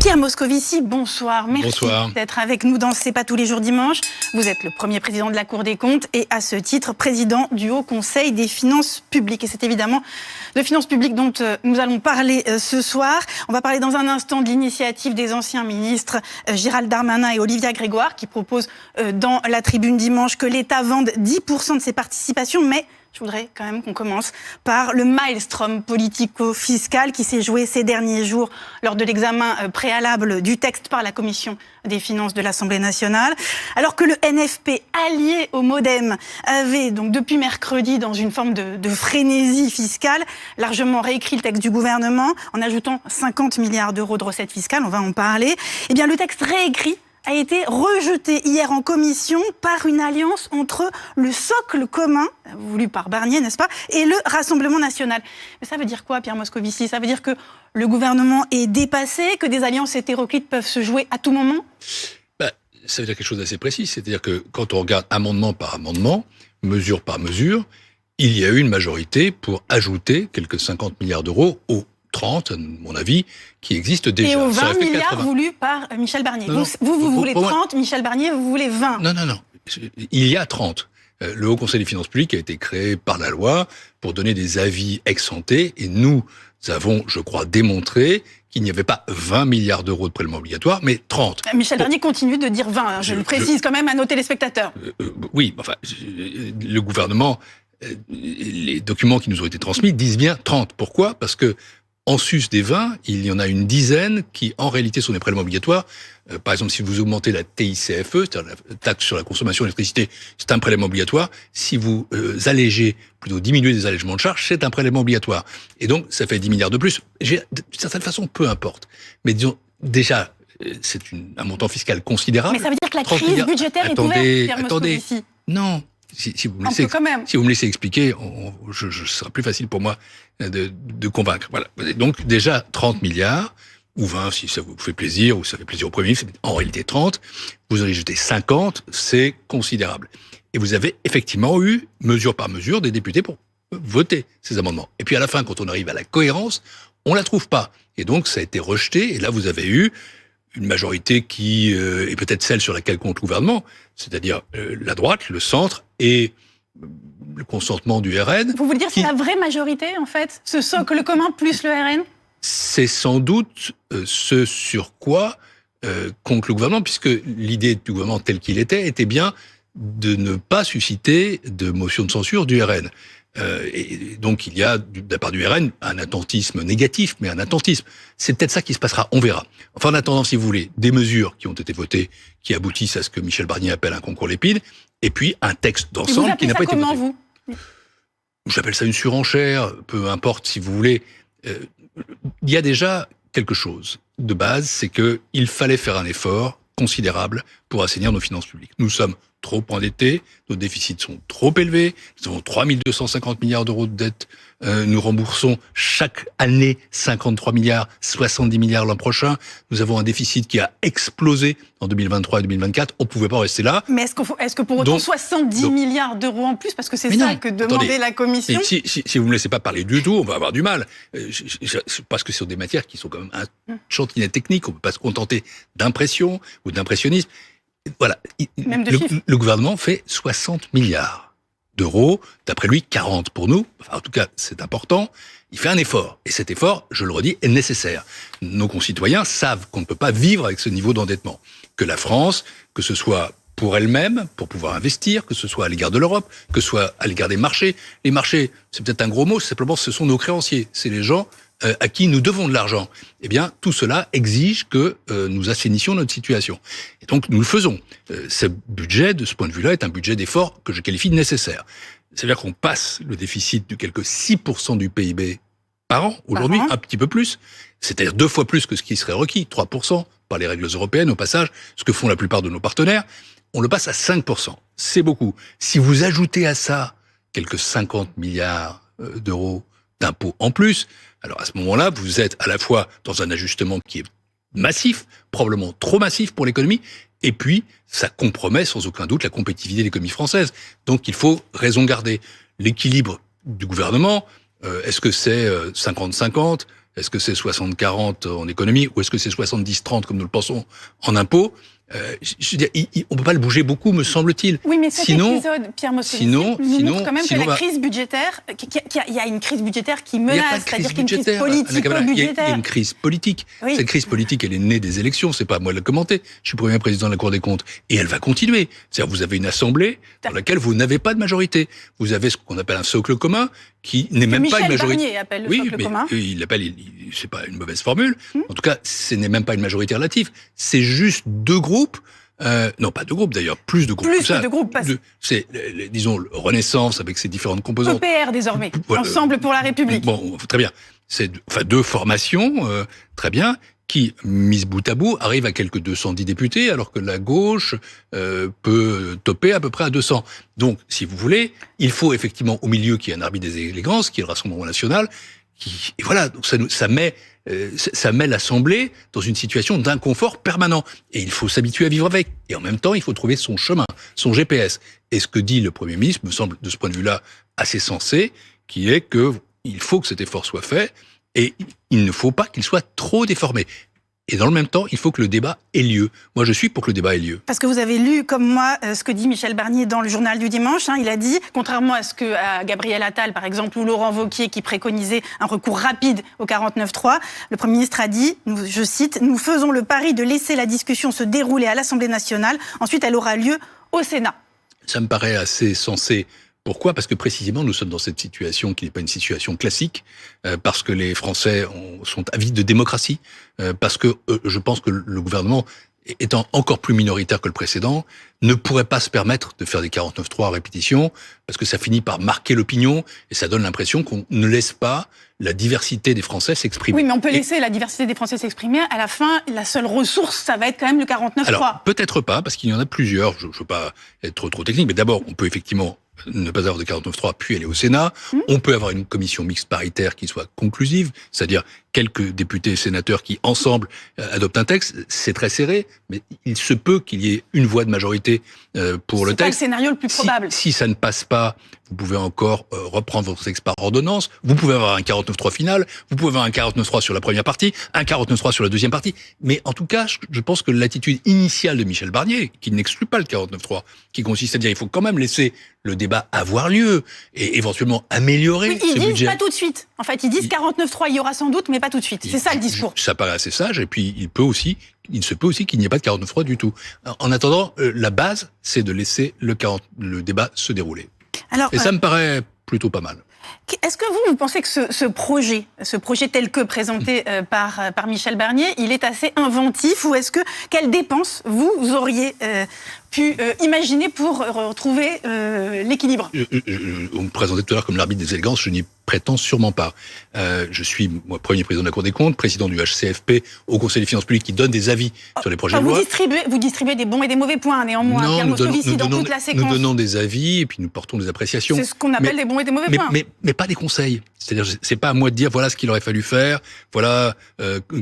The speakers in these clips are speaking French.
Pierre Moscovici, bonsoir. Merci d'être avec nous dans C'est pas tous les jours dimanche. Vous êtes le premier président de la Cour des comptes et à ce titre, président du Haut Conseil des finances publiques. Et c'est évidemment de finances publiques dont nous allons parler ce soir. On va parler dans un instant de l'initiative des anciens ministres Gérald Darmanin et Olivia Grégoire qui proposent dans la Tribune dimanche que l'État vende 10% de ses participations, mais je voudrais quand même qu'on commence par le maelstrom politico-fiscal qui s'est joué ces derniers jours lors de l'examen préalable du texte par la Commission des finances de l'Assemblée nationale. Alors que le NFP, allié au MoDem, avait donc depuis mercredi, dans une forme de frénésie fiscale, largement réécrit le texte du gouvernement en ajoutant 50 milliards d'euros de recettes fiscales, on va en parler. Eh bien, le texte réécrit a été rejeté hier en commission par une alliance entre le socle commun, voulu par Barnier, n'est-ce pas, et le Rassemblement national. Mais ça veut dire quoi, Pierre Moscovici? Ça veut dire que le gouvernement est dépassé, que des alliances hétéroclites peuvent se jouer à tout moment? Ça veut dire quelque chose d'assez précis. C'est-à-dire que quand on regarde amendement par amendement, mesure par mesure, il y a eu une majorité pour ajouter quelques 50 milliards d'euros aux 30, à mon avis, qui existent déjà. Et aux 20 milliards voulus par Michel Barnier. Vous voulez 30, Michel Barnier, vous voulez 20. Non. Il y a 30. Le Haut Conseil des finances publiques a été créé par la loi pour donner des avis ex-ante, et nous avons, je crois, démontré qu'il n'y avait pas 20 milliards d'euros de prélèvements obligatoires, mais 30. Michel Barnier continue de dire 20, je le précise quand même à nos téléspectateurs. Oui, enfin, le gouvernement, les documents qui nous ont été transmis disent bien 30. Pourquoi ? Parce que en sus des 20, il y en a une dizaine qui, en réalité, sont des prélèvements obligatoires. Par exemple, si vous augmentez la TICFE, c'est-à-dire la taxe sur la consommation d'électricité, c'est un prélèvement obligatoire. Si vous allégez, plutôt diminuez des allègements de charges, c'est un prélèvement obligatoire. Et donc, ça fait 10 milliards de plus. D'une certaine façon, peu importe. Mais disons, déjà, c'est un montant fiscal considérable. Mais ça veut dire que la crise budgétaire est ouverte, Pierre Moscovici. Non. Si vous me laissez expliquer, ce sera plus facile pour moi de convaincre. Voilà. Donc, déjà, 30 milliards, ou 20, si ça vous fait plaisir, ou ça fait plaisir au Premier ministre, en réalité 30. Vous en avez jeté 50, c'est considérable. Et vous avez effectivement eu, mesure par mesure, des députés pour voter ces amendements. Et puis à la fin, quand on arrive à la cohérence, on la trouve pas. Et donc, ça a été rejeté, et là, vous avez eu une majorité qui est peut-être celle sur laquelle compte le gouvernement, c'est-à-dire la droite, le centre et le consentement du RN. Vous voulez dire que c'est la vraie majorité, en fait, ce socle commun plus le RN? C'est sans doute ce sur quoi compte le gouvernement, puisque l'idée du gouvernement tel qu'il était bien de ne pas susciter de motion de censure du RN. Et donc il y a, de la part du RN, un attentisme négatif, mais un attentisme. C'est peut-être ça qui se passera, on verra. Enfin, en attendant, si vous voulez, des mesures qui ont été votées, qui aboutissent à ce que Michel Barnier appelle un concours Lépine, et puis un texte d'ensemble qui n'a pas été voté. Vous J'appelle ça une surenchère, peu importe si vous voulez. Il y a déjà quelque chose de base, c'est que il fallait faire un effort considérable pour assainir nos finances publiques. Nous sommes trop endettés, nos déficits sont trop élevés, nous avons 3 250 milliards d'euros de dette, nous remboursons chaque année 53 milliards, 70 milliards l'an prochain, nous avons un déficit qui a explosé en 2023 et 2024, on ne pouvait pas rester là. Mais est-ce que pour autant 70 milliards d'euros en plus, parce que c'est ça que demandait la Commission? Si vous ne me laissez pas parler du tout, on va avoir du mal. Parce que ce sont des matières qui sont quand même un chantinet technique, on ne peut pas se contenter d'impression ou d'impressionnisme. Voilà, le gouvernement fait 60 milliards d'euros, d'après lui 40 pour nous, enfin, en tout cas c'est important, il fait un effort, et cet effort, je le redis, est nécessaire. Nos concitoyens savent qu'on ne peut pas vivre avec ce niveau d'endettement, que la France, que ce soit pour elle-même, pour pouvoir investir, que ce soit à l'égard de l'Europe, que ce soit à l'égard des marchés. Les marchés, c'est peut-être un gros mot, simplement ce sont nos créanciers, c'est les gens à qui nous devons de l'argent. Eh bien, tout cela exige que nous assainissions notre situation. Et donc, nous le faisons. Ce budget, de ce point de vue-là, est un budget d'effort que je qualifie de nécessaire. C'est-à-dire qu'on passe le déficit de quelque 6% du PIB par an, aujourd'hui, un petit peu plus, c'est-à-dire 2 fois plus que ce qui serait requis, 3% par les règles européennes, au passage, ce que font la plupart de nos partenaires, on le passe à 5%. C'est beaucoup. Si vous ajoutez à ça quelques 50 milliards d'euros d'impôts en plus, alors à ce moment-là, vous êtes à la fois dans un ajustement qui est massif, probablement trop massif pour l'économie, et puis ça compromet sans aucun doute la compétitivité de l'économie française. Donc il faut raison garder. L'équilibre du gouvernement, Est-ce que c'est 50-50 ? Est-ce que c'est 60-40 en économie ? Ou est-ce que c'est 70-30 comme nous le pensons en impôts ? Je veux dire, on peut pas le bouger beaucoup, me semble-t-il. Oui, mais cet épisode, Pierre Moscovici, nous montre quand même que la crise budgétaire, il y a une crise budgétaire qui menace, c'est-à-dire qu'il y a une crise politico-budgétaire. Il y a une crise politique. Oui. Cette crise politique, elle est née des élections, c'est pas à moi de la commenter. Je suis premier président de la Cour des comptes. Et elle va continuer. C'est-à-dire, vous avez une assemblée dans laquelle vous n'avez pas de majorité. Vous avez ce qu'on appelle un socle commun, qui n'est même pas une majorité. Michel Barnier appelle le socle commun. Il l'appelle, c'est pas une mauvaise formule. En tout cas, ce n'est même pas une majorité relative. C'est juste deux groupes. Non, pas deux groupes d'ailleurs, plus de groupes. Plus que de groupes. C'est, disons, Renaissance avec ses différentes composantes. EPR désormais, Ensemble pour la République. Bon, très bien. C'est deux formations, très bien, qui, mises bout à bout, arrivent à quelques 210 députés, alors que la gauche peut toper à peu près à 200. Donc, si vous voulez, il faut effectivement au milieu qu'il y ait un arbitre des élégances, qui est le Rassemblement national, et voilà, donc ça met l'Assemblée dans une situation d'inconfort permanent. Et il faut s'habituer à vivre avec. Et en même temps, il faut trouver son chemin, son GPS. Et ce que dit le Premier ministre me semble, de ce point de vue-là, assez sensé, qui est que il faut que cet effort soit fait, et il ne faut pas qu'il soit trop déformé. Et dans le même temps, il faut que le débat ait lieu. Moi, je suis pour que le débat ait lieu. Parce que vous avez lu, comme moi, ce que dit Michel Barnier dans le journal du dimanche. Il a dit, contrairement à Gabriel Attal, par exemple, ou Laurent Wauquiez, qui préconisait un recours rapide au 49.3, le Premier ministre a dit, je cite, « Nous faisons le pari de laisser la discussion se dérouler à l'Assemblée nationale. Ensuite, elle aura lieu au Sénat. » Ça me paraît assez sensé. Pourquoi ? Parce que précisément, nous sommes dans cette situation qui n'est pas une situation classique, parce que les Français sont avides de démocratie, parce que je pense que le gouvernement, étant encore plus minoritaire que le précédent, ne pourrait pas se permettre de faire des 49.3 à répétition, parce que ça finit par marquer l'opinion, et ça donne l'impression qu'on ne laisse pas la diversité des Français s'exprimer. Oui, mais on peut laisser la diversité des Français s'exprimer. À la fin, la seule ressource, ça va être quand même le 49.3. Alors, peut-être pas, parce qu'il y en a plusieurs. Je ne veux pas être trop technique, mais d'abord, on peut effectivement ne pas avoir de 49.3, puis aller au Sénat. On peut avoir une commission mixte paritaire qui soit conclusive, c'est-à-dire quelques députés et sénateurs qui, ensemble, adoptent un texte. C'est très serré, mais il se peut qu'il y ait une voix de majorité pour le texte. C'est pas le scénario le plus probable. Si ça ne passe pas, vous pouvez encore reprendre votre texte par ordonnance. Vous pouvez avoir un 49.3 final. Vous pouvez avoir un 49.3 sur la première partie, un 49.3 sur la deuxième partie. Mais en tout cas, je pense que l'attitude initiale de Michel Barnier, qui n'exclut pas le 49.3, qui consiste à dire il faut quand même laisser le débat avoir lieu et éventuellement améliorer ce budget. Ils disent pas tout de suite. En fait, ils disent 49.3, il y aura sans doute, mais pas tout de suite. C'est ça le discours. Ça paraît assez sage. Et puis, il se peut aussi qu'il n'y ait pas de 49.3 du tout. En attendant, la base, c'est de laisser le débat se dérouler. Alors, et ça me paraît plutôt pas mal. Est-ce que vous pensez que ce projet tel que présenté par Michel Barnier, il est assez inventif, ou quelles dépenses vous auriez pu imaginer pour retrouver l'équilibre ? On me présentait tout à l'heure comme l'arbitre des élégances, je n'y prétends sûrement pas. Je suis, moi, premier président de la Cour des comptes, président du HCFP, au Conseil des finances publiques, qui donne des avis sur les projets de loi. Vous distribuez des bons et des mauvais points, néanmoins. Non, Pierre Moscovici, dans toute la séquence. Nous donnons des avis et puis nous portons des appréciations. C'est ce qu'on appelle des bons et des mauvais points. Mais pas des conseils. C'est-à-dire, c'est pas à moi de dire voilà ce qu'il aurait fallu faire, voilà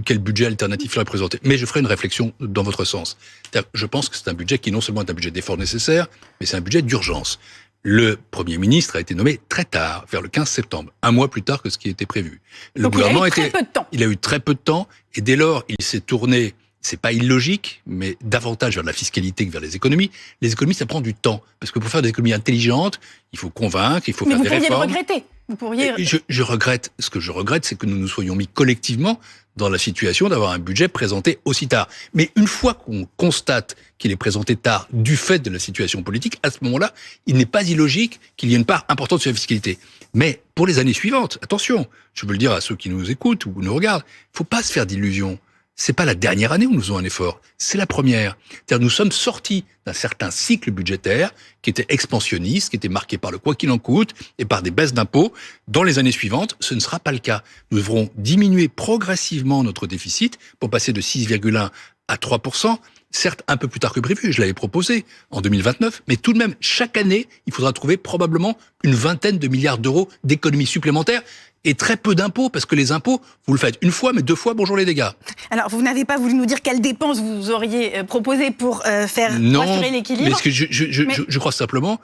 quel budget alternatif il aurait présenté. Mais je ferai une réflexion dans votre sens. C'est-à-dire, je pense que c'est un budget qui non seulement est un budget d'effort nécessaire, mais c'est un budget d'urgence. Le Premier ministre a été nommé très tard, vers le 15 septembre, un mois plus tard que ce qui était prévu. Donc il a eu très peu de temps. Il a eu très peu de temps, et dès lors, il s'est tourné, c'est pas illogique, mais davantage vers la fiscalité que vers les économies. Les économies, ça prend du temps, parce que pour faire des économies intelligentes, il faut convaincre, il faut faire des réformes. Mais vous pourriez le regretter. Je regrette. Ce que je regrette, c'est que nous nous soyons mis collectivement dans la situation d'avoir un budget présenté aussi tard. Mais une fois qu'on constate qu'il est présenté tard du fait de la situation politique, à ce moment-là, il n'est pas illogique qu'il y ait une part importante sur la fiscalité. Mais pour les années suivantes, attention, je veux le dire à ceux qui nous écoutent ou nous regardent, il ne faut pas se faire d'illusions. C'est pas la dernière année où nous faisons un effort, c'est la première. C'est-à-dire, nous sommes sortis d'un certain cycle budgétaire qui était expansionniste, qui était marqué par le quoi qu'il en coûte et par des baisses d'impôts. Dans les années suivantes, ce ne sera pas le cas. Nous devrons diminuer progressivement notre déficit pour passer de 6,1 à 3%. Certes, un peu plus tard que prévu, je l'avais proposé en 2029, mais tout de même, chaque année, il faudra trouver probablement une vingtaine de milliards d'euros d'économies supplémentaires et très peu d'impôts, parce que les impôts, vous le faites une fois, mais 2 fois, bonjour les dégâts. Alors, vous n'avez pas voulu nous dire quelles dépenses vous auriez proposé pour assurer l'équilibre. Non, mais je crois simplement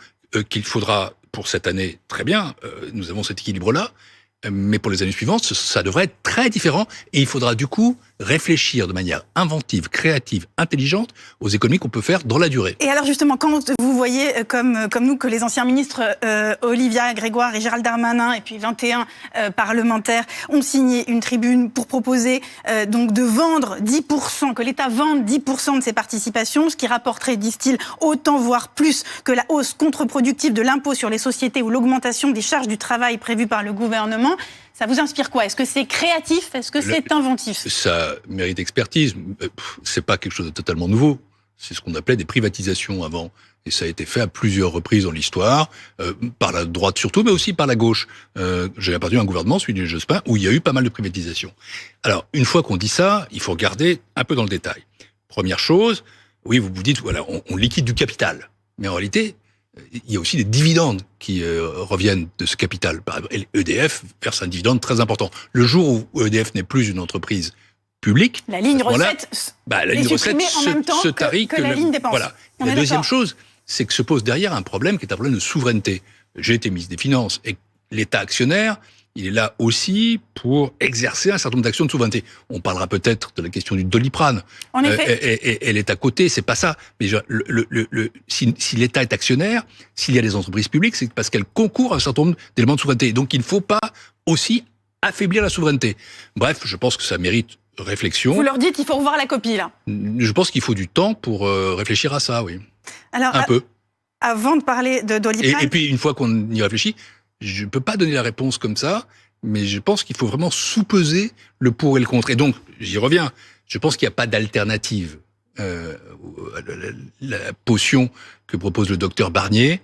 qu'il faudra, pour cette année, très bien, nous avons cet équilibre-là, mais pour les années suivantes, ça devrait être très différent, et il faudra du coup réfléchir de manière inventive, créative, intelligente aux économies qu'on peut faire dans la durée. Et alors justement, quand vous voyez, comme nous, que les anciens ministres Olivia Grégoire et Gérald Darmanin, et puis 21 parlementaires, ont signé une tribune pour proposer donc de vendre 10%, que l'État vende 10% de ses participations, ce qui rapporterait, disent-ils, autant voire plus que la hausse contre-productive de l'impôt sur les sociétés ou l'augmentation des charges du travail prévues par le gouvernement. Ça vous inspire quoi? Est-ce que c'est créatif? Est-ce que c'est inventif? Ça mérite expertise. C'est pas quelque chose de totalement nouveau. C'est ce qu'on appelait des privatisations avant. Et ça a été fait à plusieurs reprises dans l'histoire, par la droite surtout, mais aussi par la gauche. J'ai appartenu à un gouvernement, celui de Jospin, où il y a eu pas mal de privatisations. Alors, une fois qu'on dit ça, il faut regarder un peu dans le détail. Première chose, oui, vous vous dites, voilà, on liquide du capital. Mais en réalité, il y a aussi des dividendes qui reviennent de ce capital. Par exemple, EDF verse un dividende très important. Le jour où EDF n'est plus une entreprise publique, la ligne recette, la ligne recette en même temps que la ligne dépense. Voilà. La deuxième chose, c'est que se pose derrière un problème qui est un problème de souveraineté. J'ai été ministre des Finances et l'État actionnaire, il est là aussi pour exercer un certain nombre d'actions de souveraineté. On parlera peut-être de la question du Doliprane. En effet. Et elle est à côté, c'est pas ça. Mais si l'État est actionnaire, s'il y a des entreprises publiques, c'est parce qu'elles concourent à un certain nombre d'éléments de souveraineté. Donc il ne faut pas aussi affaiblir la souveraineté. Bref, je pense que ça mérite réflexion. Vous leur dites qu'il faut revoir la copie, là? Je pense qu'il faut du temps pour réfléchir à ça, oui. Alors, un peu. Avant de parler de Doliprane... Et puis, une fois qu'on y réfléchit, je ne peux pas donner la réponse comme ça, mais je pense qu'il faut vraiment sous-peser le pour et le contre. Et donc, j'y reviens, je pense qu'il n'y a pas d'alternative. La potion que propose le docteur Barnier,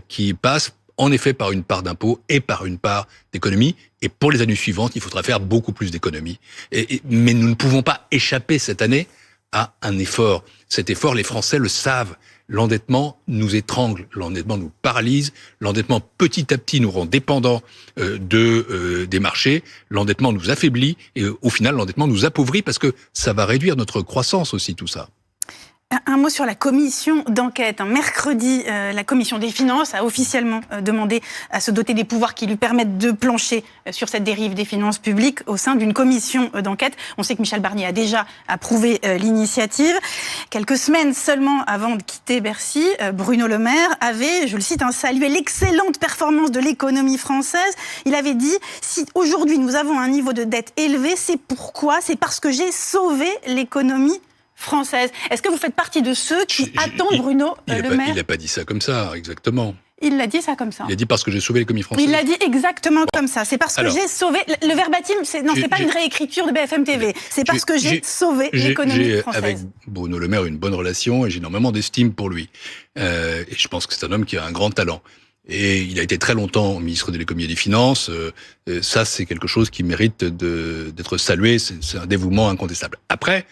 qui passe en effet par une part d'impôt et par une part d'économie. Et pour les années suivantes, il faudra faire beaucoup plus d'économies. Mais nous ne pouvons pas échapper cette année à un effort. Cet effort, les Français le savent. L'endettement nous étrangle, l'endettement nous paralyse, l'endettement petit à petit nous rend dépendants des marchés, l'endettement nous affaiblit et au final l'endettement nous appauvrit parce que ça va réduire notre croissance aussi, tout ça. Un mot sur la commission d'enquête. Mercredi, la commission des finances a officiellement demandé à se doter des pouvoirs qui lui permettent de plancher sur cette dérive des finances publiques au sein d'une commission d'enquête. On sait que Michel Barnier a déjà approuvé l'initiative. Quelques semaines seulement avant de quitter Bercy, Bruno Le Maire avait, je le cite, salué l'excellente performance de l'économie française. Il avait dit, si aujourd'hui nous avons un niveau de dette élevé, c'est pourquoi? C'est parce que j'ai sauvé l'économie française. Est-ce que vous faites partie de ceux qui attendent Bruno Le Maire? Il n'a pas dit ça comme ça, exactement. Il l'a dit ça comme ça. Il a dit parce que j'ai sauvé l'économie française. Il l'a dit exactement comme ça. C'est parce que j'ai sauvé... Le verbatim, c'est pas une réécriture de BFM TV. C'est parce que j'ai sauvé l'économie française. Avec Bruno Le Maire une bonne relation et j'ai énormément d'estime pour lui. Et je pense que c'est un homme qui a un grand talent. Et il a été très longtemps ministre de l'économie et des finances. Ça, c'est quelque chose qui mérite d'être salué. C'est un dévouement incontestable. Après,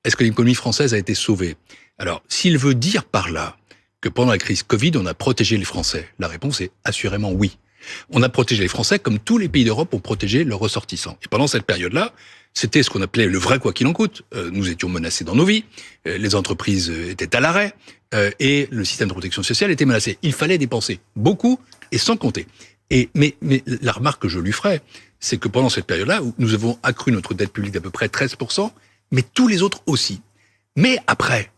est-ce que l'économie française a été sauvée? Alors, s'il veut dire par là que pendant la crise Covid, on a protégé les Français, la réponse est assurément oui. On a protégé les Français comme tous les pays d'Europe ont protégé leurs ressortissants. Et pendant cette période-là, c'était ce qu'on appelait le vrai quoi qu'il en coûte. Nous étions menacés dans nos vies, les entreprises étaient à l'arrêt, et le système de protection sociale était menacé. Il fallait dépenser beaucoup et sans compter. Mais la remarque que je lui ferai, c'est que pendant cette période-là, où nous avons accru notre dette publique d'à peu près 13%, mais tous les autres aussi. Mais après,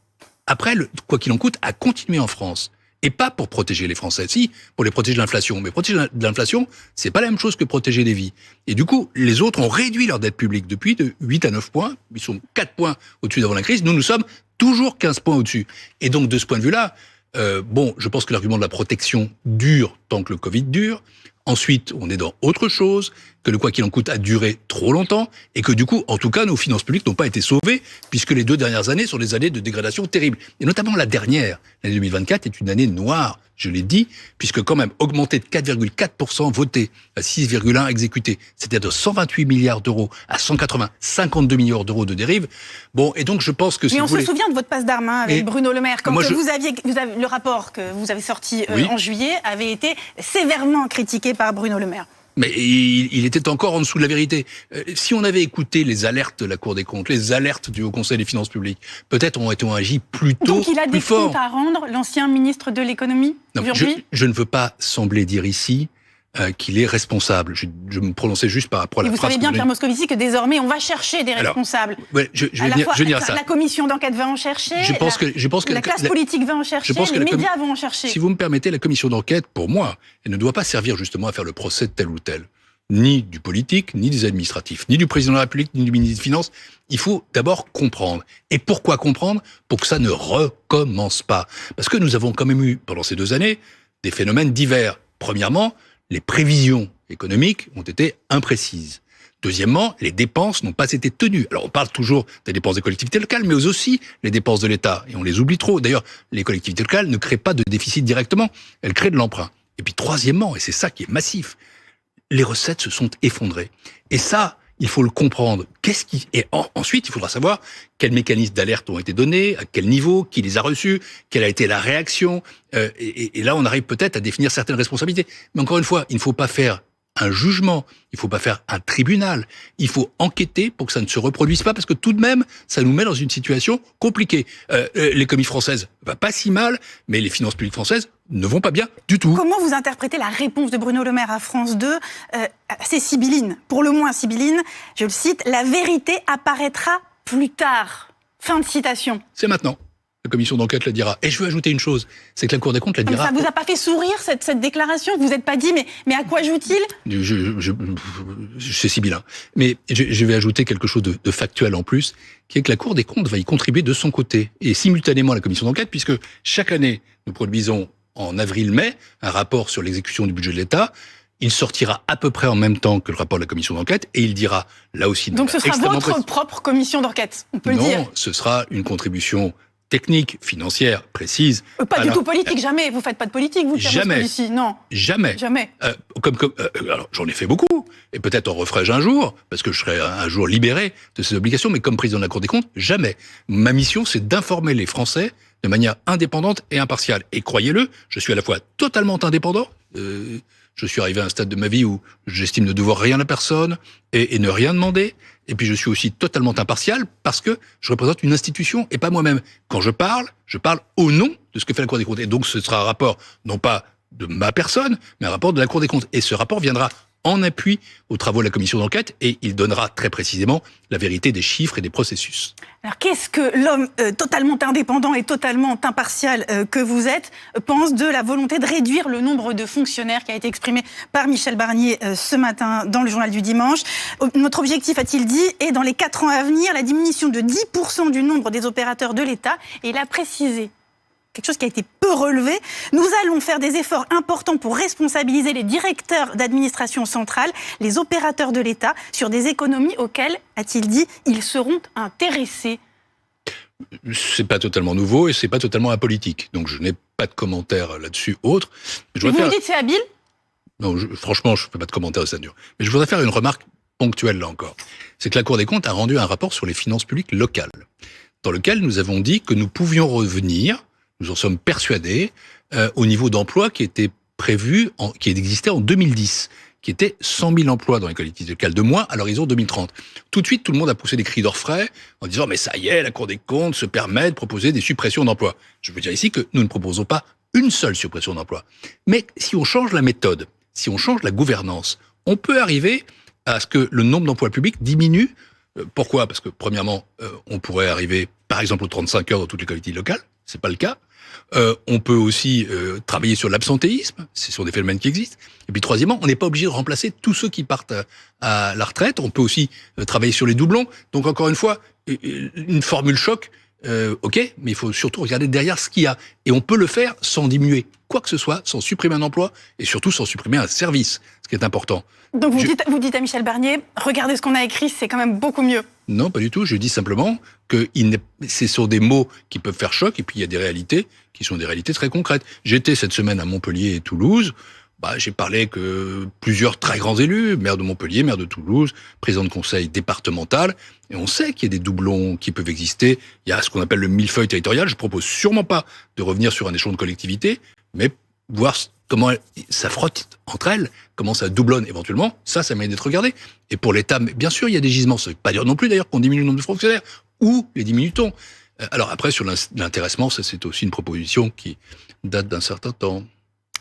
quoi qu'il en coûte, a continué en France. Et pas pour protéger les Français, si, pour les protéger de l'inflation. Mais protéger de l'inflation, c'est pas la même chose que protéger des vies. Et du coup, les autres ont réduit leur dette publique depuis de 8 à 9 points. Ils sont 4 points au-dessus d'avant la crise. Nous sommes toujours 15 points au-dessus. Et donc, de ce point de vue-là, je pense que l'argument de la protection dure tant que le Covid dure. Ensuite, on est dans autre chose, que le quoi qu'il en coûte a duré trop longtemps, et que du coup, en tout cas, nos finances publiques n'ont pas été sauvées, puisque les 2 dernières années sont des années de dégradation terrible. Et notamment la dernière, l'année 2024, est une année noire, je l'ai dit, puisque quand même, augmenter de 4,4% voté à 6,1% exécuté, c'est-à-dire de 128 milliards d'euros à 52 milliards d'euros de dérive. Bon, et donc je pense que... Mais on se souvient de votre passe d'armes avec Bruno Le Maire, quand le rapport que vous avez sorti en juillet avait été sévèrement critiqué par Bruno Le Maire. Mais il était encore en dessous de la vérité. Si on avait écouté les alertes de la Cour des comptes, les alertes du Haut Conseil des finances publiques, peut-être aurait-on agi plus tôt, donc il a des comptes à rendre, l'ancien ministre de l'économie, aujourd'hui ? Je ne veux pas sembler dire ici qu'il est responsable. Je me prononçais juste par rapport à la phrase. Vous savez bien, Pierre Moscovici, que désormais, on va chercher des responsables. Ouais, je vais venir à ça. La commission d'enquête va en chercher, la classe politique va en chercher, les médias vont en chercher. Si vous me permettez, la commission d'enquête, pour moi, elle ne doit pas servir justement à faire le procès de tel ou tel. Ni du politique, ni des administratifs, ni du président de la République, ni du ministre des Finances. Il faut d'abord comprendre. Et pourquoi comprendre? Pour que ça ne recommence pas. Parce que nous avons quand même eu, pendant ces 2 années, des phénomènes divers. Premièrement, les prévisions économiques ont été imprécises. Deuxièmement, les dépenses n'ont pas été tenues. Alors on parle toujours des dépenses des collectivités locales, mais aussi les dépenses de l'État. Et on les oublie trop. D'ailleurs, les collectivités locales ne créent pas de déficit directement. Elles créent de l'emprunt. Et puis troisièmement, et c'est ça qui est massif, les recettes se sont effondrées. Et ça, il faut le comprendre. Et ensuite, il faudra savoir quels mécanismes d'alerte ont été donnés, à quel niveau, qui les a reçus, quelle a été la réaction. Et là, on arrive peut-être à définir certaines responsabilités. Mais encore une fois, il ne faut pas faire un jugement, il ne faut pas faire un tribunal. Il faut enquêter pour que ça ne se reproduise pas, parce que tout de même, ça nous met dans une situation compliquée. L'économie française va pas si mal, mais les finances publiques françaises ne vont pas bien du tout. Comment vous interprétez la réponse de Bruno Le Maire à France 2 C'est sibylline, pour le moins sibylline. Je le cite, « La vérité apparaîtra plus tard ». Fin de citation. C'est maintenant. La commission d'enquête la dira. Et je veux ajouter une chose, c'est que la Cour des comptes la dira. Ça vous a pas fait sourire, cette déclaration? Vous n'êtes pas dit, mais à quoi joue-t-il? C'est sibyllin. Mais je vais ajouter quelque chose de factuel en plus, qui est que la Cour des comptes va y contribuer de son côté. Et simultanément à la commission d'enquête, puisque chaque année, nous produisons en avril-mai un rapport sur l'exécution du budget de l'État. Il sortira à peu près en même temps que le rapport de la commission d'enquête, et il dira, là aussi... Donc ce sera votre propre commission d'enquête, on peut le dire? Non, ce sera une contribution technique, financière, précise. Pas du tout politique, jamais. Vous faites pas de politique, vous, jamais. Ici, non. Jamais. Jamais. Alors, j'en ai fait beaucoup, et peut-être en referai-je un jour, parce que je serai un jour libéré de ces obligations, mais comme président de la Cour des comptes, jamais. Ma mission, c'est d'informer les Français de manière indépendante et impartiale. Et croyez-le, je suis à la fois totalement indépendant, je suis arrivé à un stade de ma vie où j'estime ne devoir rien à personne et ne rien demander. Et puis je suis aussi totalement impartial parce que je représente une institution et pas moi-même. Quand je parle au nom de ce que fait la Cour des comptes. Et donc ce sera un rapport, non pas de ma personne, mais un rapport de la Cour des comptes. Et ce rapport viendra en appui aux travaux de la commission d'enquête et il donnera très précisément la vérité des chiffres et des processus. Alors qu'est-ce que l'homme totalement indépendant et totalement impartial que vous êtes pense de la volonté de réduire le nombre de fonctionnaires qui a été exprimé par Michel Barnier ce matin dans le journal du dimanche? Notre objectif, a-t-il dit, est dans les 4 ans à venir la diminution de 10% du nombre des opérateurs de l'État, et il a précisé quelque chose qui a été peu relevé. Nous allons faire des efforts importants pour responsabiliser les directeurs d'administration centrale, les opérateurs de l'État, sur des économies auxquelles, a-t-il dit, ils seront intéressés. C'est pas totalement nouveau et c'est pas totalement apolitique. Donc je n'ai pas de commentaires là-dessus autre. Vous me dites c'est habile? Non, franchement, je ne fais pas de commentaires, c'est dur. Mais je voudrais faire une remarque ponctuelle là encore. C'est que la Cour des comptes a rendu un rapport sur les finances publiques locales, dans lequel nous avons dit que nous pouvions revenir, nous en sommes persuadés, au niveau d'emploi qui était prévu, qui existait en 2010, qui était 100 000 emplois dans les collectivités locales de moins à l'horizon 2030. Tout de suite, tout le monde a poussé des cris d'orfraie en disant « mais ça y est, la Cour des comptes se permet de proposer des suppressions d'emplois ». Je veux dire ici que nous ne proposons pas une seule suppression d'emplois. Mais si on change la méthode, si on change la gouvernance, on peut arriver à ce que le nombre d'emplois publics diminue. Pourquoi? Parce que, premièrement, on pourrait arriver, par exemple, aux 35 heures dans toutes les collectivités locales. C'est pas le cas. On peut aussi travailler sur l'absentéisme, ce sont des phénomènes qui existent. Et puis troisièmement, on n'est pas obligé de remplacer tous ceux qui partent à la retraite. On peut aussi travailler sur les doublons. Donc encore une fois, une formule choc, ok, mais il faut surtout regarder derrière ce qu'il y a. Et on peut le faire sans diminuer quoi que ce soit, sans supprimer un emploi et surtout sans supprimer un service, ce qui est important. Donc vous dites à Michel Barnier, regardez ce qu'on a écrit, c'est quand même beaucoup mieux. Non, pas du tout. Je dis simplement que ce sont des mots qui peuvent faire choc et puis il y a des réalités qui sont des réalités très concrètes. J'étais cette semaine à Montpellier et Toulouse. J'ai parlé avec plusieurs très grands élus, maire de Montpellier, maire de Toulouse, président de conseil départemental, et on sait qu'il y a des doublons qui peuvent exister. Il y a ce qu'on appelle le millefeuille territorial. Je propose sûrement pas de revenir sur un échelon de collectivité, mais voir comment ça frotte entre elles, comment ça doublonne éventuellement, ça mérite d'être regardé. Et pour l'État, bien sûr, il y a des gisements. Ça ne veut pas dire non plus d'ailleurs qu'on diminue le nombre de fonctionnaires, ou les diminue-t-on. Alors après, sur l'intéressement, ça c'est aussi une proposition qui date d'un certain temps.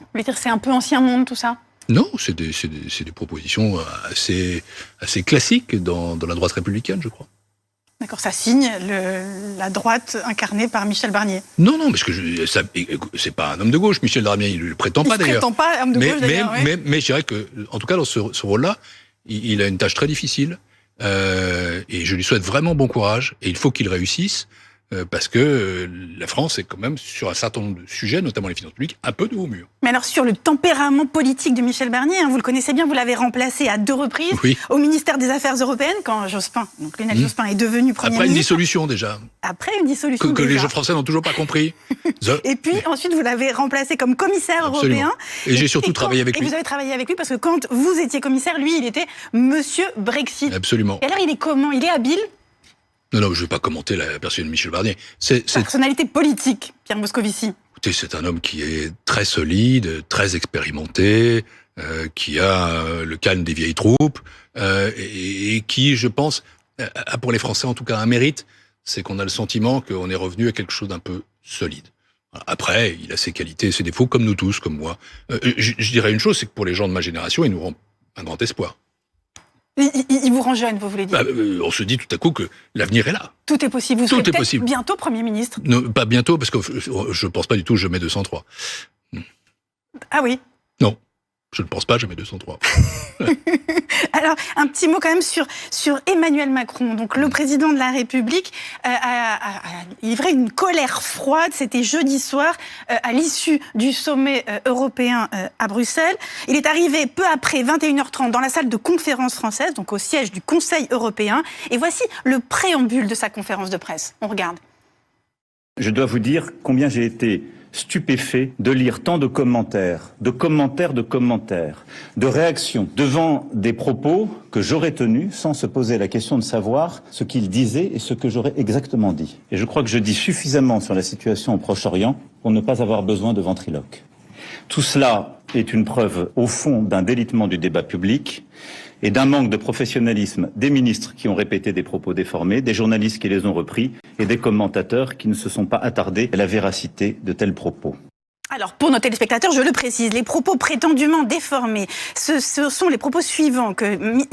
Vous voulez dire que c'est un peu ancien monde tout ça? Non, c'est des propositions assez classiques dans la droite républicaine, je crois. D'accord, ça signe la droite incarnée par Michel Barnier. Non, parce que c'est pas un homme de gauche, Michel Barnier, il ne le prétend pas d'ailleurs. Il ne prétend pas homme de gauche d'ailleurs. Mais je dirais que, en tout cas, dans ce rôle-là, il a une tâche très difficile. Et je lui souhaite vraiment bon courage. Et il faut qu'il réussisse. Parce que la France est quand même, sur un certain nombre de sujets, notamment les finances publiques, un peu de haut mur. Mais alors, sur le tempérament politique de Michel Barnier, vous le connaissez bien, vous l'avez remplacé à 2 reprises au ministère des Affaires européennes, quand Jospin, donc Lionel Jospin, est devenu Premier ministre. Après une dissolution, déjà. Après une dissolution, que les gens français n'ont toujours pas compris. Et puis, ensuite, vous l'avez remplacé comme commissaire européen. Et j'ai surtout travaillé avec lui. Et vous avez travaillé avec lui, parce que quand vous étiez commissaire, lui, il était Monsieur Brexit. Absolument. Et alors, il est comment? Il est habile? Non, je ne vais pas commenter la personne de Michel Barnier. Personnalité politique, Pierre Moscovici. Écoutez, c'est un homme qui est très solide, très expérimenté, qui a le calme des vieilles troupes, et qui, je pense, a pour les Français en tout cas un mérite, c'est qu'on a le sentiment qu'on est revenu à quelque chose d'un peu solide. Après, il a ses qualités et ses défauts, comme nous tous, comme moi. Je dirais une chose, c'est que pour les gens de ma génération, il nous rend un grand espoir. Il vous rend jeune, vous voulez dire? On se dit tout à coup que l'avenir est là. Tout est possible. Vous serez peut-être bientôt Premier ministre? Non, pas bientôt, parce que je ne pense pas du tout que je mets 203. Ah oui? Non, je ne pense pas, je mets 203. Alors, un petit mot quand même sur Emmanuel Macron. Donc, le président de la République a livré une colère froide. C'était jeudi soir, à l'issue du sommet européen à Bruxelles. Il est arrivé peu après 21h30 dans la salle de conférence française, donc au siège du Conseil européen. Et voici le préambule de sa conférence de presse. On regarde. Je dois vous dire combien j'ai été stupéfait de lire tant de commentaires, de réactions devant des propos que j'aurais tenus sans se poser la question de savoir ce qu'ils disaient et ce que j'aurais exactement dit. Et je crois que je dis suffisamment sur la situation au Proche-Orient pour ne pas avoir besoin de ventriloque. Tout cela est une preuve, au fond, d'un délitement du débat public et d'un manque de professionnalisme des ministres qui ont répété des propos déformés, des journalistes qui les ont repris et des commentateurs qui ne se sont pas attardés à la véracité de tels propos. Alors, pour nos téléspectateurs, je le précise, les propos prétendument déformés, ce sont les propos suivants que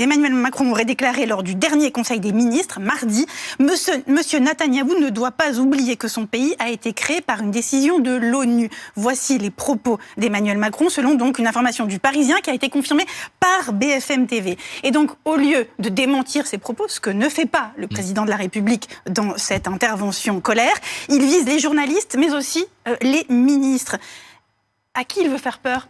Emmanuel Macron aurait déclarés lors du dernier Conseil des ministres, mardi. Monsieur Netanyahou ne doit pas oublier que son pays a été créé par une décision de l'ONU. Voici les propos d'Emmanuel Macron, selon donc une information du Parisien qui a été confirmée par BFM TV. Et donc, au lieu de démentir ces propos, ce que ne fait pas le président de la République dans cette intervention colère, il vise les journalistes, mais aussi les ministres. À qui il veut faire peur?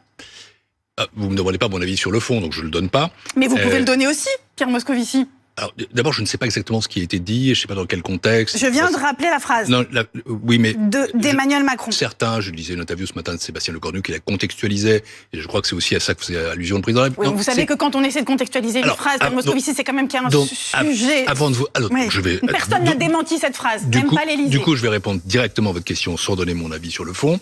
Vous ne me demandez pas mon avis sur le fond, donc je ne le donne pas. Mais vous pouvez le donner aussi, Pierre Moscovici. Alors, d'abord, je ne sais pas exactement ce qui a été dit, je ne sais pas dans quel contexte. Je viens de rappeler la phrase. Non, oui, mais d'Emmanuel Macron. Certains, je lisais une interview ce matin de Sébastien Lecornu qui la contextualisait, et je crois que c'est aussi à ça que faisait allusion le président. Oui, vous savez que quand on essaie de contextualiser une phrase, Pierre Moscovici, c'est quand même qu'il y a un sujet. Avant de vous, alors, personne n'a démenti cette phrase, même pas l'Élysée. Du coup, je vais répondre directement à votre question sans donner mon avis sur le fond.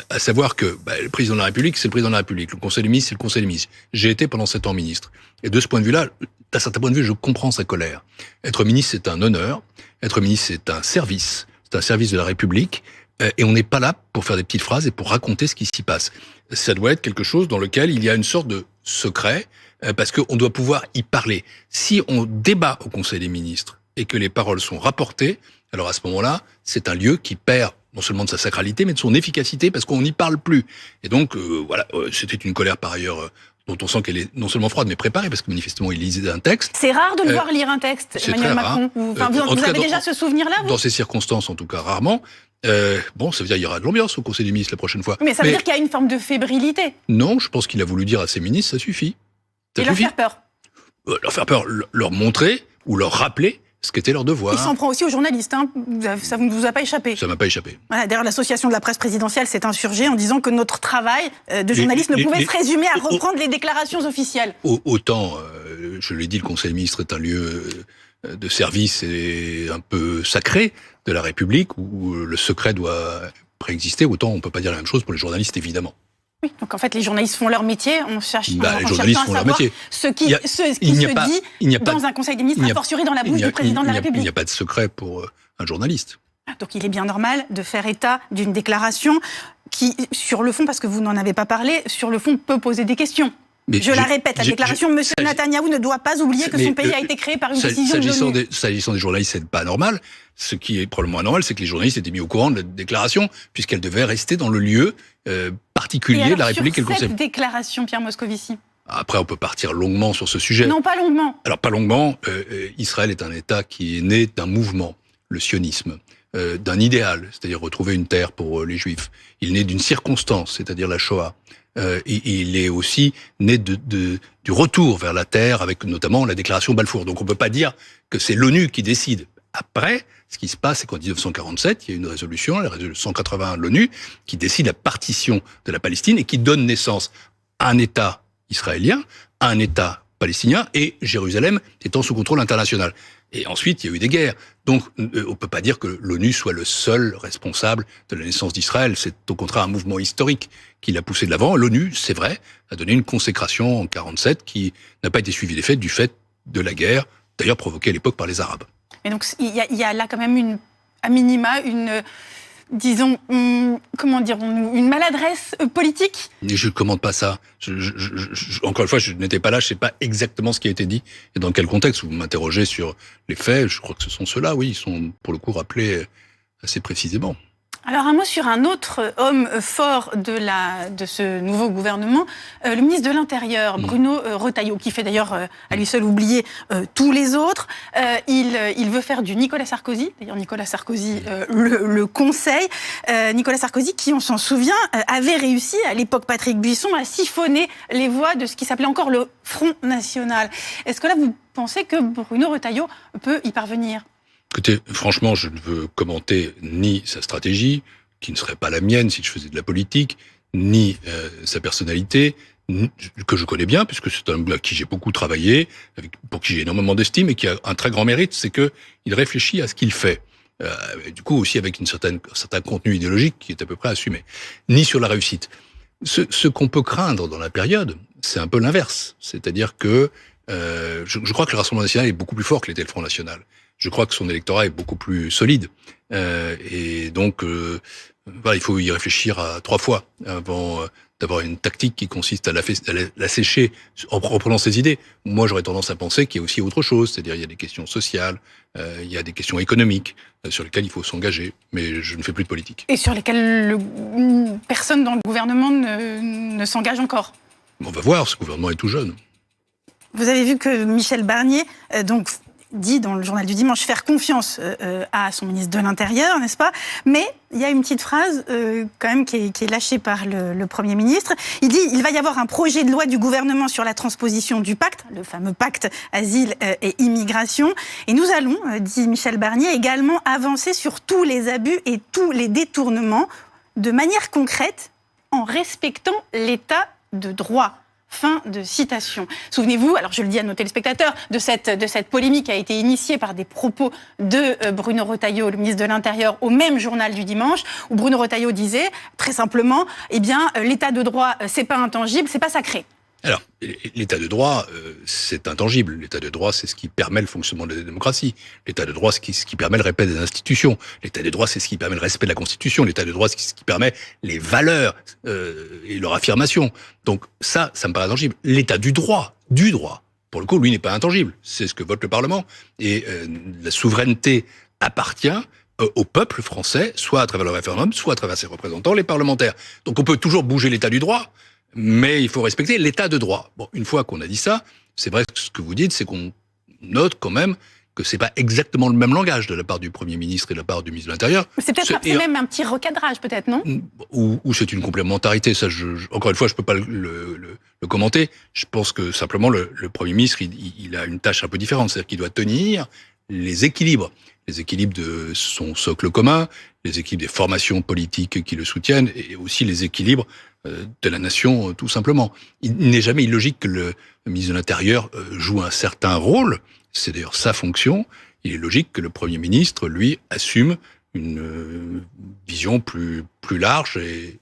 À savoir que le président de la République, c'est le président de la République. Le Conseil des ministres, c'est le Conseil des ministres. J'ai été pendant 7 ans ministre. Et de ce point de vue-là, d'un certain point de vue, je comprends sa colère. Être ministre, c'est un honneur. Être ministre, c'est un service. C'est un service de la République. Et on n'est pas là pour faire des petites phrases et pour raconter ce qui s'y passe. Ça doit être quelque chose dans lequel il y a une sorte de secret, parce qu'on doit pouvoir y parler. Si on débat au Conseil des ministres et que les paroles sont rapportées, alors à ce moment-là, c'est un lieu qui perd non seulement de sa sacralité, mais de son efficacité, parce qu'on n'y parle plus. Et donc, voilà, c'était une colère par ailleurs dont on sent qu'elle est non seulement froide, mais préparée, parce que manifestement, il lisait un texte. C'est rare de le voir lire un texte, Emmanuel Macron. Vous avez déjà ce souvenir-là, vous ? Dans ces circonstances, en tout cas, rarement. Bon, ça veut dire qu'il y aura de l'ambiance au Conseil des ministres la prochaine fois. Mais ça veut dire qu'il y a une forme de fébrilité. Non, je pense qu'il a voulu dire à ses ministres, ça suffit. Leur faire peur. Leur faire peur, leur montrer ou leur rappeler ce qu'était leur devoir. Il s'en prend aussi aux journalistes, hein. Ça ne vous a pas échappé. Ça ne m'a pas échappé. Voilà, d'ailleurs, l'association de la presse présidentielle s'est insurgée en disant que notre travail de journaliste ne pouvait se résumer à reprendre les déclarations officielles. Autant, je l'ai dit, le Conseil des ministres est un lieu de service et un peu sacré de la République, où le secret doit préexister, autant on ne peut pas dire la même chose pour les journalistes, évidemment. Oui, donc en fait, les journalistes font leur métier, on cherche les journalistes font leur métier. Ce qui se dit dans un Conseil des ministres, a fortiori dans la bouche du président de la République. Il n'y a pas de secret pour un journaliste. Donc il est bien normal de faire état d'une déclaration qui, sur le fond, parce que vous n'en avez pas parlé, sur le fond peut poser des questions. Mais je la répète, la déclaration de M. Netanyahou ne doit pas oublier que son pays a été créé par une décision de l'ONU. S'agissant des journalistes, c'est pas normal. Ce qui est probablement anormal, c'est que les journalistes étaient mis au courant de la déclaration, puisqu'elle devait rester dans le lieu particulier de la République et le Conseil. Cette déclaration, Pierre Moscovici. Après, on peut partir longuement sur ce sujet. Non, pas longuement. Alors, pas longuement. Israël est un État qui est né d'un mouvement, le sionisme, d'un idéal, c'est-à-dire retrouver une terre pour les Juifs. Il est né d'une circonstance, c'est-à-dire la Shoah. Il est aussi né du retour vers la terre, avec notamment la déclaration Balfour. Donc, on peut pas dire que c'est l'ONU qui décide. Après, ce qui se passe, c'est qu'en 1947, il y a une résolution, la résolution 181 de l'ONU, qui décide la partition de la Palestine et qui donne naissance à un État israélien, à un État palestinien, et Jérusalem étant sous contrôle international. Et ensuite, il y a eu des guerres. Donc, on peut pas dire que l'ONU soit le seul responsable de la naissance d'Israël. C'est au contraire un mouvement historique qui l'a poussé de l'avant. L'ONU, c'est vrai, a donné une consécration en 47 qui n'a pas été suivie des faits du fait de la guerre, d'ailleurs provoquée à l'époque par les Arabes. Et donc, il y a là quand même à minima disons, comment dirons-nous, une maladresse politique? Je ne commande pas ça. Encore une fois, je n'étais pas là, je ne sais pas exactement ce qui a été dit et dans quel contexte. Vous m'interrogez sur les faits, je crois que ce sont ceux-là, oui, ils sont pour le coup rappelés assez précisément. Alors un mot sur un autre homme fort de ce nouveau gouvernement, le ministre de l'Intérieur, Bruno Retailleau, qui fait d'ailleurs à lui seul oublier tous les autres. Il veut faire du Nicolas Sarkozy, d'ailleurs Nicolas Sarkozy le conseille. Nicolas Sarkozy, qui on s'en souvient, avait réussi à l'époque Patrick Buisson à siphonner les voix de ce qui s'appelait encore le Front National. Est-ce que là vous pensez que Bruno Retailleau peut y parvenir ? Écoutez, franchement, je ne veux commenter ni sa stratégie, qui ne serait pas la mienne si je faisais de la politique, ni sa personnalité, que je connais bien, puisque c'est un homme avec qui j'ai beaucoup travaillé, pour qui j'ai énormément d'estime, et qui a un très grand mérite, c'est qu'il réfléchit à ce qu'il fait. Du coup, aussi avec un certain contenu idéologique qui est à peu près assumé. Ni sur la réussite. Ce qu'on peut craindre dans la période, c'est un peu l'inverse. C'est-à-dire que je crois que le Rassemblement national est beaucoup plus fort que l'était le Front national. Je crois que son électorat est beaucoup plus solide. Et donc, voilà, il faut y réfléchir à 3 fois avant d'avoir une tactique qui consiste à la sécher en reprenant ses idées. Moi, j'aurais tendance à penser qu'il y a aussi autre chose. C'est-à-dire, il y a des questions sociales, il y a des questions économiques sur lesquelles il faut s'engager. Mais je ne fais plus de politique. Et sur lesquelles personne dans le gouvernement ne s'engage encore. On va voir, ce gouvernement est tout jeune. Vous avez vu que Michel Barnier, dit dans le journal du dimanche faire confiance à son ministre de l'Intérieur, n'est-ce pas? Mais il y a une petite phrase quand même qui est lâchée par le Premier ministre. Il dit il va y avoir un projet de loi du gouvernement sur la transposition du pacte, le fameux pacte asile et immigration. Et nous allons, dit Michel Barnier, également avancer sur tous les abus et tous les détournements de manière concrète en respectant l'état de droit. Fin de citation. Souvenez-vous, alors je le dis à nos téléspectateurs, de cette polémique qui a été initiée par des propos de Bruno Retailleau, le ministre de l'Intérieur, au même journal du dimanche, où Bruno Retailleau disait, très simplement, eh bien, l'état de droit, c'est pas intangible, c'est pas sacré. Alors, l'état de droit, c'est intangible. L'état de droit, c'est ce qui permet le fonctionnement de la démocratie. L'état de droit, c'est ce qui permet le respect des institutions. L'état de droit, c'est ce qui permet le respect de la Constitution. L'état de droit, c'est ce qui permet les valeurs et leur affirmation. Donc ça me paraît intangible. L'état du droit, pour le coup, lui, n'est pas intangible. C'est ce que vote le Parlement. Et la souveraineté appartient au peuple français, soit à travers le référendum, soit à travers ses représentants, les parlementaires. Donc on peut toujours bouger l'état du droit, mais il faut respecter l'état de droit. Bon, une fois qu'on a dit ça, c'est vrai que ce que vous dites, c'est qu'on note quand même que c'est pas exactement le même langage de la part du Premier ministre et de la part du ministre de l'Intérieur. C'est peut-être même un petit recadrage, peut-être, non? Ou c'est une complémentarité. Ça, encore une fois, je peux pas le commenter. Je pense que simplement le Premier ministre, il a une tâche un peu différente, c'est-à-dire qu'il doit tenir les équilibres de son socle commun, les équilibres des formations politiques qui le soutiennent, et aussi les équilibres de la nation, tout simplement. Il n'est jamais illogique que le ministre de l'Intérieur joue un certain rôle. C'est d'ailleurs sa fonction. Il est logique que le Premier ministre, lui, assume une vision plus large et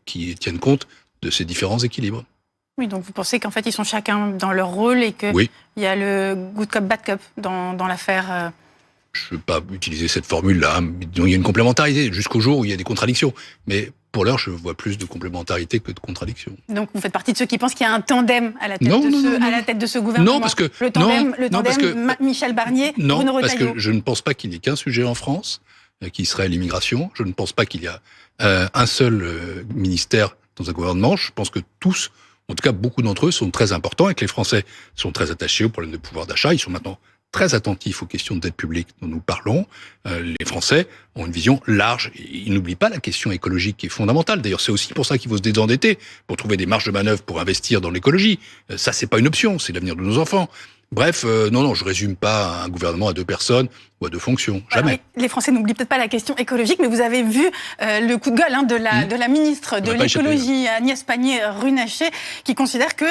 qui tienne compte de ces différents équilibres. Oui, donc vous pensez qu'en fait, ils sont chacun dans leur rôle et qu'il y a le good cop, bad cop dans l'affaire je ne veux pas utiliser cette formule-là, il y a une complémentarité jusqu'au jour où il y a des contradictions. Mais pour l'heure, je vois plus de complémentarité que de contradictions. Donc vous faites partie de ceux qui pensent qu'il y a un tandem à la tête de ce gouvernement. Non, parce que le tandem Michel Barnier, Bruno Retailleau. Parce que je ne pense pas qu'il n'y ait qu'un sujet en France qui serait l'immigration. Je ne pense pas qu'il y a un seul ministère dans un gouvernement. Je pense que tous, en tout cas beaucoup d'entre eux, sont très importants et que les Français sont très attachés au problème de pouvoir d'achat. Ils sont maintenant très attentifs aux questions de dette publique dont nous parlons. Les Français ont une vision large. Ils n'oublient pas la question écologique qui est fondamentale. D'ailleurs, c'est aussi pour ça qu'il faut se désendetter, pour trouver des marges de manœuvre pour investir dans l'écologie. Ça, c'est pas une option, c'est l'avenir de nos enfants. Bref, non, je résume pas un gouvernement à 2 personnes ou à 2 fonctions. Jamais. Les Français n'oublient peut-être pas la question écologique, mais vous avez vu le coup de gueule de la ministre de l'écologie, Agnès Pannier-Runacher, qui considère que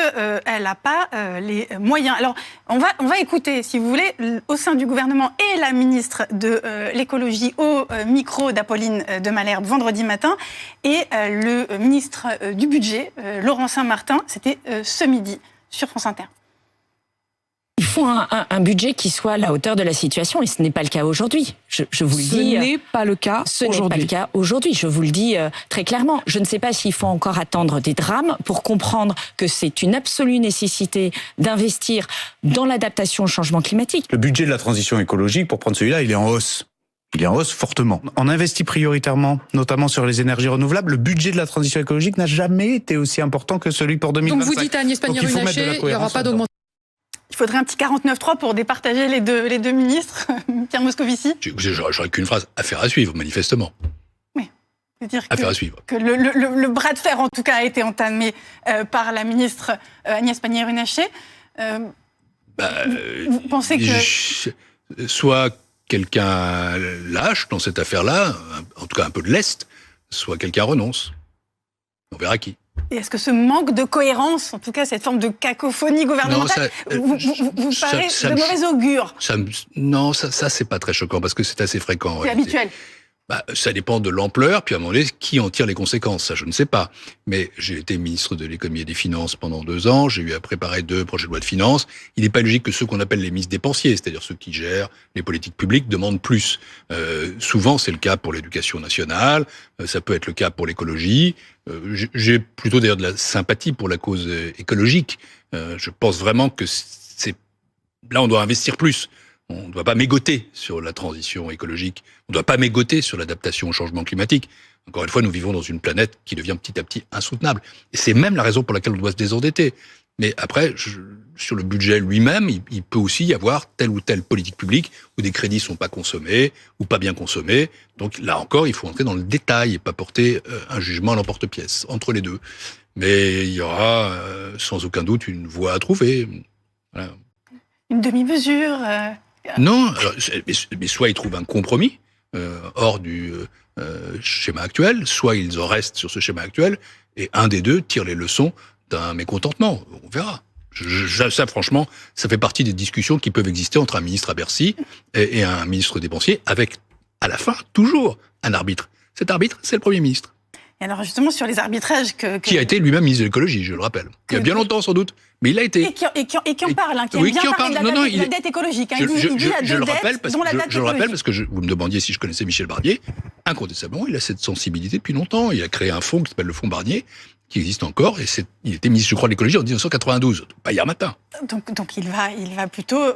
elle n'a pas les moyens. Alors, on va écouter, si vous voulez, au sein du gouvernement et la ministre de l'écologie au micro d'Apolline de Malherbe vendredi matin, et le ministre du budget, Laurent Saint-Martin, c'était ce midi sur France Inter. Il faut un budget qui soit à la hauteur de la situation et ce n'est pas le cas aujourd'hui. Je vous le dis. Ce n'est pas le cas aujourd'hui. Ce n'est pas le cas aujourd'hui. Je vous le dis très clairement. Je ne sais pas s'il faut encore attendre des drames pour comprendre que c'est une absolue nécessité d'investir dans l'adaptation au changement climatique. Le budget de la transition écologique, pour prendre celui-là, il est en hausse. Il est en hausse fortement. On investit prioritairement, notamment sur les énergies renouvelables. Le budget de la transition écologique n'a jamais été aussi important que celui pour 2025. Donc vous dites à Agnès Pannier-Runacher, il n'y aura pas d'augmentation. Il faudrait un petit 49.3 pour départager les deux ministres, Pierre Moscovici. J'aurais qu'une phrase, affaire à suivre, manifestement. Oui, c'est-à-dire affaire à suivre. Que le bras de fer, en tout cas, a été entamé par la ministre Agnès Pannier-Runacher. Vous pensez que... Soit quelqu'un lâche dans cette affaire-là, en tout cas un peu de lest, soit quelqu'un renonce. On verra qui. Et est-ce que ce manque de cohérence, en tout cas cette forme de cacophonie gouvernementale, vous paraît de mauvais augure? Non, ça c'est pas très choquant parce que c'est assez fréquent. C'est habituel. Ça dépend de l'ampleur, puis à un moment donné, qui en tire les conséquences, ça je ne sais pas. Mais j'ai été ministre de l'économie et des finances pendant 2 ans, j'ai eu à préparer 2 projets de loi de finances. Il n'est pas logique que ceux qu'on appelle les ministres dépensiers, c'est-à-dire ceux qui gèrent les politiques publiques, demandent plus. Souvent c'est le cas pour l'éducation nationale, ça peut être le cas pour l'écologie. J'ai plutôt d'ailleurs de la sympathie pour la cause écologique. Je pense vraiment que là on doit investir plus. On ne doit pas mégoter sur la transition écologique. On ne doit pas mégoter sur l'adaptation au changement climatique. Encore une fois, nous vivons dans une planète qui devient petit à petit insoutenable. Et c'est même la raison pour laquelle on doit se désendetter. Mais après, sur le budget lui-même, il peut aussi y avoir telle ou telle politique publique où des crédits sont pas consommés ou pas bien consommés. Donc là encore, il faut entrer dans le détail et pas porter un jugement à l'emporte-pièce entre les deux. Mais il y aura sans aucun doute une voie à trouver. Voilà. Une demi-mesure Non, alors, mais soit ils trouvent un compromis hors du schéma actuel, soit ils en restent sur ce schéma actuel, et un des deux tire les leçons d'un mécontentement. On verra. Ça, franchement, ça fait partie des discussions qui peuvent exister entre un ministre à Bercy et un ministre dépensier, avec, à la fin, toujours un arbitre. Cet arbitre, c'est le Premier ministre. Et alors justement, sur les arbitrages qui a été lui-même ministre de l'écologie, je le rappelle. Il y a bien longtemps, sans doute. Mais il l'a été. Et qui en parle, qui aime bien parler de la dette écologique. Je le rappelle parce que vous me demandiez si je connaissais Michel Barnier. Incontestablement, il a cette sensibilité depuis longtemps. Il a créé un fonds qui s'appelle le Fonds Barnier, qui existe encore, et il était ministre, je crois, de l'écologie en 1992, pas hier matin. Donc il va plutôt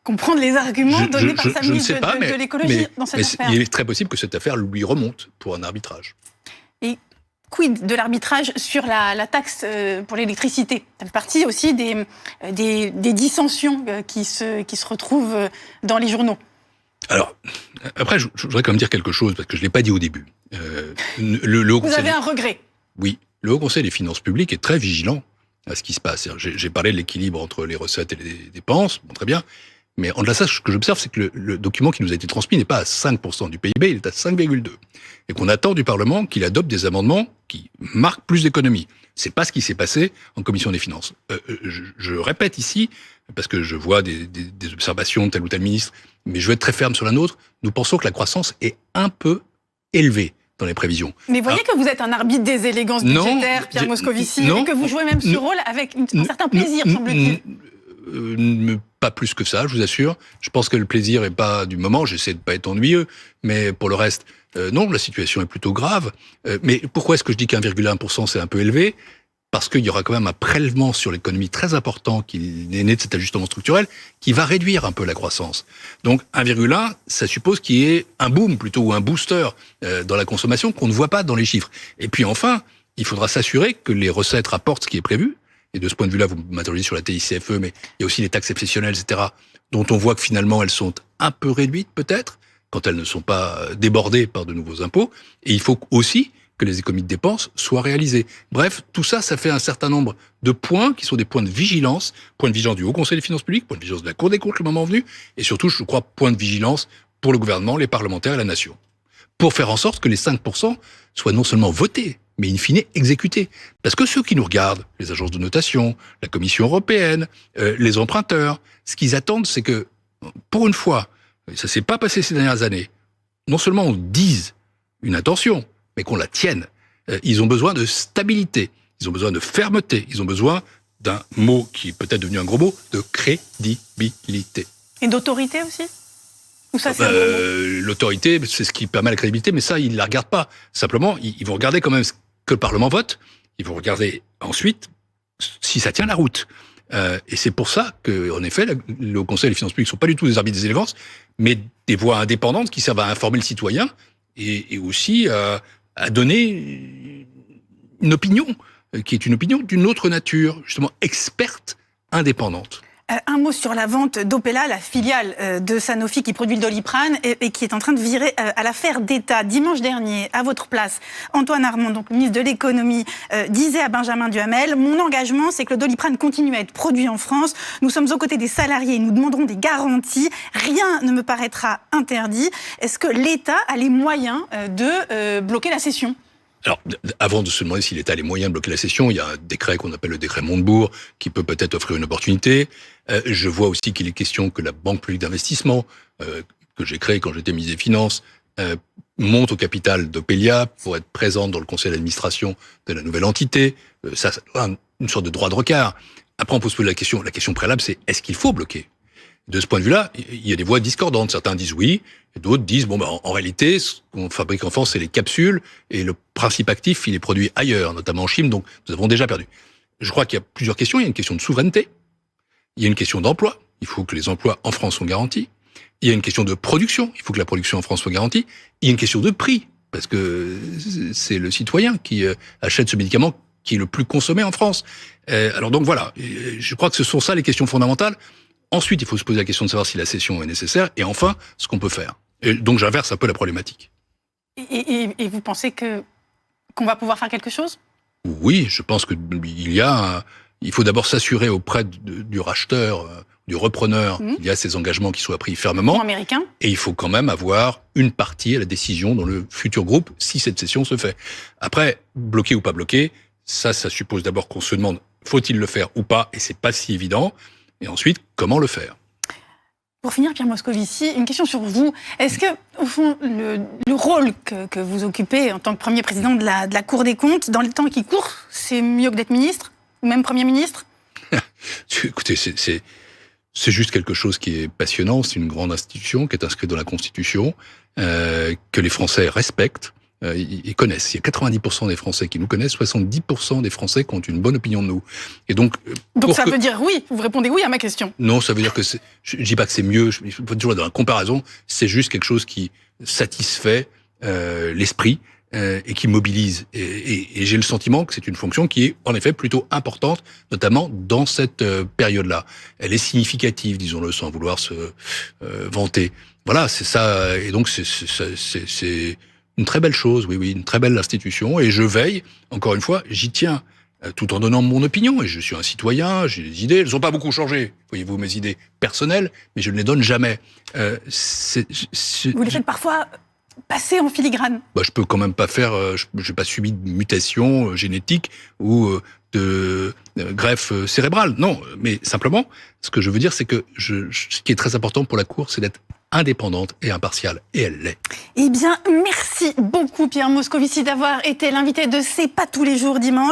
comprendre les arguments donnés par sa ministre de l'écologie dans cette affaire. Il est très possible que cette affaire lui remonte pour un arbitrage. Et quid de l'arbitrage sur la taxe pour l'électricité? Ça fait partie aussi des dissensions qui se retrouvent dans les journaux. Alors, après, je voudrais quand même dire quelque chose, parce que je ne l'ai pas dit au début. Vous avez un regret? Oui. Le Haut Conseil des finances publiques est très vigilant à ce qui se passe. J'ai parlé de l'équilibre entre les recettes et les dépenses, bon, très bien. Mais en delà de ça, ce que j'observe, c'est que le document qui nous a été transmis n'est pas à 5% du PIB, il est à 5,2%. Et qu'on attend du Parlement qu'il adopte des amendements qui marquent plus d'économies. C'est pas ce qui s'est passé en commission des finances. Je répète ici, parce que je vois des observations de tel ou tel ministre, mais je vais être très ferme sur la nôtre, nous pensons que la croissance est un peu élevée dans les prévisions. Mais voyez que vous êtes un arbitre des élégances budgétaires, Pierre Moscovici, et que vous jouez même ce rôle avec un certain plaisir, semble-t-il. Ne me pas plus que ça, je vous assure. Je pense que le plaisir est pas du moment, j'essaie de pas être ennuyeux, mais pour le reste, non, la situation est plutôt grave. Mais pourquoi est-ce que je dis qu'1,1% c'est un peu élevé ? Parce qu'il y aura quand même un prélèvement sur l'économie très important qui est né de cet ajustement structurel qui va réduire un peu la croissance. Donc 1,1, ça suppose qu'il y ait un boom plutôt ou un booster dans la consommation qu'on ne voit pas dans les chiffres. Et puis enfin, il faudra s'assurer que les recettes rapportent ce qui est prévu. Et de ce point de vue-là, vous m'interrogez sur la TICFE, mais il y a aussi les taxes exceptionnelles, etc., dont on voit que finalement elles sont un peu réduites peut-être, quand elles ne sont pas débordées par de nouveaux impôts. Et il faut aussi que les économies de dépenses soient réalisées. Bref, tout ça, ça fait un certain nombre de points qui sont des points de vigilance du Haut Conseil des finances publiques, points de vigilance de la Cour des comptes le moment venu, et surtout, je crois, points de vigilance pour le gouvernement, les parlementaires et la nation. Pour faire en sorte que les 5% soient non seulement votés, mais in fine exécutés. Parce que ceux qui nous regardent, les agences de notation, la Commission européenne, les emprunteurs, ce qu'ils attendent, c'est que, pour une fois, ça s'est pas passé ces dernières années, non seulement on dise une intention, mais qu'on la tienne. Ils ont besoin de stabilité, ils ont besoin de fermeté, ils ont besoin d'un mot qui est peut-être devenu un gros mot, de crédibilité. Et d'autorité aussi ? Ou ça, l'autorité, c'est ce qui permet la crédibilité, mais ça, ils ne la regardent pas. Simplement, ils vont regarder quand même ce que le Parlement vote, ils vont regarder ensuite si ça tient la route. Et c'est pour ça que, en effet, le Conseil des finances publiques ne sont pas du tout des arbitres des élégances, mais des voix indépendantes qui servent à informer le citoyen et aussi à donner une opinion, qui est une opinion d'une autre nature, justement experte, indépendante. Un mot sur la vente d'Opella, la filiale de Sanofi qui produit le Doliprane et qui est en train de virer à l'affaire d'État. Dimanche dernier, à votre place, Antoine Armand, donc ministre de l'économie, disait à Benjamin Duhamel « Mon engagement, c'est que le Doliprane continue à être produit en France. Nous sommes aux côtés des salariés et nous demanderons des garanties. Rien ne me paraîtra interdit. » Est-ce que l'État a les moyens de bloquer la cession ? Alors, avant de se demander si l'État a les moyens de bloquer la cession, il y a un décret qu'on appelle le décret Montebourg, qui peut peut-être offrir une opportunité. Je vois aussi qu'il est question que la Banque publique d'investissement, que j'ai créée quand j'étais ministre des Finances, monte au capital d'Opella pour être présente dans le conseil d'administration de la nouvelle entité. Ça doit une sorte de droit de regard. Après, on peut se poser la question préalable, c'est est-ce qu'il faut bloquer ? De ce point de vue-là, il y a des voix discordantes. Certains disent oui, et d'autres disent en réalité, ce qu'on fabrique en France, c'est les capsules, et le principe actif, il est produit ailleurs, notamment en Chine, donc nous avons déjà perdu. Je crois qu'il y a plusieurs questions. Il y a une question de souveraineté, il y a une question d'emploi, il faut que les emplois en France soient garantis, il y a une question de production, il faut que la production en France soit garantie, il y a une question de prix, parce que c'est le citoyen qui achète ce médicament qui est le plus consommé en France. Alors donc voilà, je crois que ce sont ça les questions fondamentales. Ensuite, il faut se poser la question de savoir si la cession est nécessaire, et enfin, ce qu'on peut faire. Et donc, j'inverse un peu la problématique. Et vous pensez qu'on va pouvoir faire quelque chose ? Oui, je pense que il faut d'abord s'assurer auprès du racheteur, du repreneur, qu'il y a ces engagements qui soient pris fermement. Américain. Et il faut quand même avoir une partie à la décision dans le futur groupe, si cette cession se fait. Après, bloquer ou pas bloquer, ça suppose d'abord qu'on se demande, faut-il le faire ou pas, et c'est pas si évident. Et ensuite, comment le faire ? Pour finir, Pierre Moscovici, une question sur vous. Est-ce que, au fond, le rôle que vous occupez en tant que premier président de la Cour des comptes, dans le temps qui court, c'est mieux que d'être ministre ? Ou même Premier ministre ? Écoutez, c'est juste quelque chose qui est passionnant. C'est une grande institution qui est inscrite dans la Constitution, que les Français respectent. Ils connaissent. Il y a 90% des Français qui nous connaissent, 70% des Français qui ont une bonne opinion de nous. Et donc ça veut dire oui. Vous répondez oui à ma question. Non, ça veut dire que je dis pas que c'est mieux. Il faut toujours dans la comparaison. C'est juste quelque chose qui satisfait l'esprit et qui mobilise. Et j'ai le sentiment que c'est une fonction qui est en effet plutôt importante, notamment dans cette période-là. Elle est significative, disons-le, sans vouloir se vanter. Voilà, c'est ça. Et donc c'est une très belle chose, oui, une très belle institution, et je veille, encore une fois, j'y tiens, tout en donnant mon opinion, et je suis un citoyen, j'ai des idées, elles n'ont pas beaucoup changé, voyez-vous, mes idées personnelles, mais je ne les donne jamais. Vous les faites parfois passer en filigrane. Je peux quand même pas faire, je n'ai pas subi de mutation génétique ou de greffe cérébrale, non, mais simplement, ce que je veux dire, c'est que ce qui est très important pour la Cour, c'est d'être indépendante et impartiale, et elle l'est. Eh bien, merci beaucoup Pierre Moscovici d'avoir été l'invité de C'est pas tous les jours dimanche.